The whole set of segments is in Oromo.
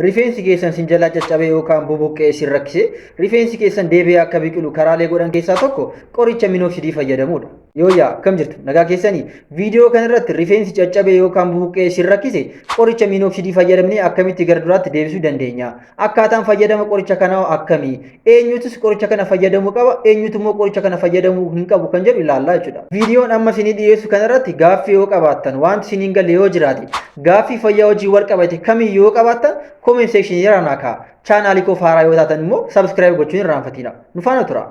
Rifeensi keessan sin jalaa caccabe yookaan bubuqqee isin rakkise rifeensi keessan deebi'ee akka biqilu karaalee godhan keessaa tokko qoricha minooksidii fayyadamuudha. Yoo yaa akkam jirtu nagaa keessanii viidiyoo kanarratti rifeensi caccabe yookaan bubuqqee isin rakkise qoricha minooksidii fayyadamnee akkamitti gara duraatti deebisuu dandeenya? Akkaataan fayyadama qoricha kanaa akkamii? Eenyutus qoricha kana fayyadamuu qaba? Eenyutu immoo qoricha kana fayyadamuu hin qabu kan jedhu ilaallaa jechuudha. Viidiyoon amma isinii dhiyeessu kanarratti gaaffii yoo qabaattan wanti isiniin galle yoo jiraate gaaffii fayyaa hojii wal qabate kamiyyuu yoo qabaattan comment section irraa naa ka'a. Chaanaalii koo haaraa yoo taatan immoo subscribe gochuun hin irraanfatina. Nu faana tura.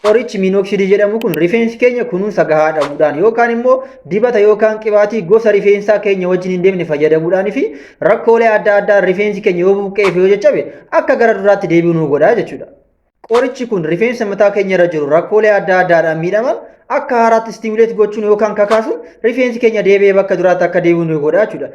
Qorichi minooksidii jedhamu kun rifeensi keenya kunuunsa gahaa dhabuudhaan yookaan immoo dibata yookaan qibaatii gosa rifeensaa keenya wajjin hin deemne fayyadamuudhaan fi rakkoolee adda addaa rifeensi keenya yoo buqqeef yoo jajjabe akka gara duraatti deebi'u nu godha jechuudha. Qorichi kun rifeensa mataa keenya irra jiru rakkoolee adda addaadhaan miidhaman akka haaraatti stimuleet gochuun yookaan kakaasuun rifeensi keenya deebi'ee bakka duraatti akka deebi'u nu godha jechuudha.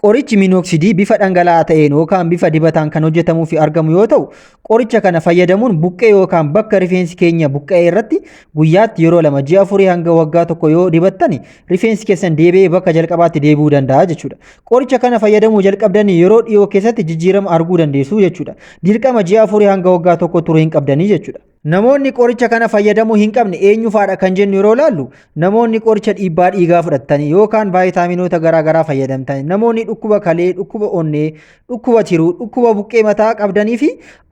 Qorichi minooksidii bifa dhangala'aa ta'een yookaan bifa dibataan kan hojjetamuu fi argamu yoo ta'u, qoricha kana fayyadamuun buqqee yookaan bakka rifeensi keenya buqqee irratti guyyaatti yeroo 2 ji'a 4 hanga waggaa tokko yoo dibattan rifeensi keessan deebi'ee bakka jalqabaatti deebi'uu danda'a jechuudha. Qoricha kana fayyadamuu jalqabdanii yeroo dhiyoo keessatti jijjiirama arguu dandeessu jechuudha. Dirqama ji'a 4 hanga waggaa tokko turuu hin qabdanii jechuudha. Namoonni qoricha kana fayyadamuu hin qabne eenyu faadha kan jennu yeroo laallu namoonni qoricha dhiibbaa dhiigaa fudhatanii yookaan vaayitaaminoota garaagaraa fayyadamtanii namoonni dhukkuba kalee, dhukkuba onnee, dhukkuba tiruu, dhukkuba buqqee mataa qabdanii fi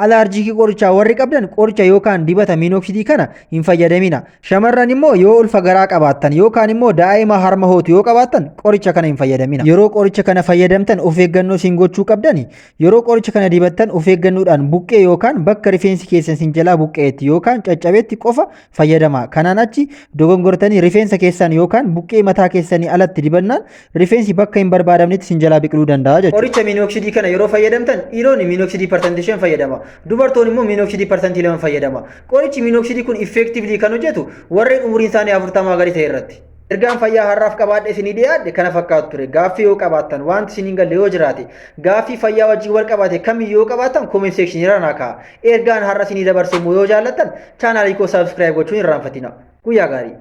alaarjiikii qorichaa warri qabdan qoricha yookaan dibata minooksidii kana hin fayyadamina. Shamarran immoo yoo ulfa garaa qabaattan yookaan immoo daa'ima harma hootu yoo qabaattan qoricha kana hin fayyadamina. Yeroo qoricha kana fayyadamtan of eeggannoo sin gochuu qabdani. Yeroo qoricha kana dibattan of eeggannoodhaan buqqee yookaan bakka rifeensi keessan sin jalaa buqqee yookaan caccabeetti qofa fayyadama. Kanaan achi dogongortanii rifeensa keessan yookaan buqqee mataa keessanii alatti dibannaan rifeensi bakka hin barbaadamnetti sin jalaa biqiluu danda'a jechuudha. Qoricha minooksidii kana yeroo fayyadamtan dhiironni minooksidii persentii 5 fayyadama. Dubartoonni immoo minooksidii persentii 2 fayyadama. Qorichi minooksidii kun effectively kan hojjetu warreen umuriin isaanii 40 gadi ta'e irratti. Ergaan fayyaa har'aaf qabaadhe isinii dhiyaadhe kana fakkaatu ture. Gaaffii yoo qabaattan wanti isiniin galle yoo jiraate gaaffii fayyaa wajjin wal qabate kamiyyuu yoo qabaattan comment section irra naa ka'a. Ergaan har'a isinii dabarse immoo yoo jaallattan chaanaalii koo subscribe gochuun hin irraanfatina. Guyyaa gaarii.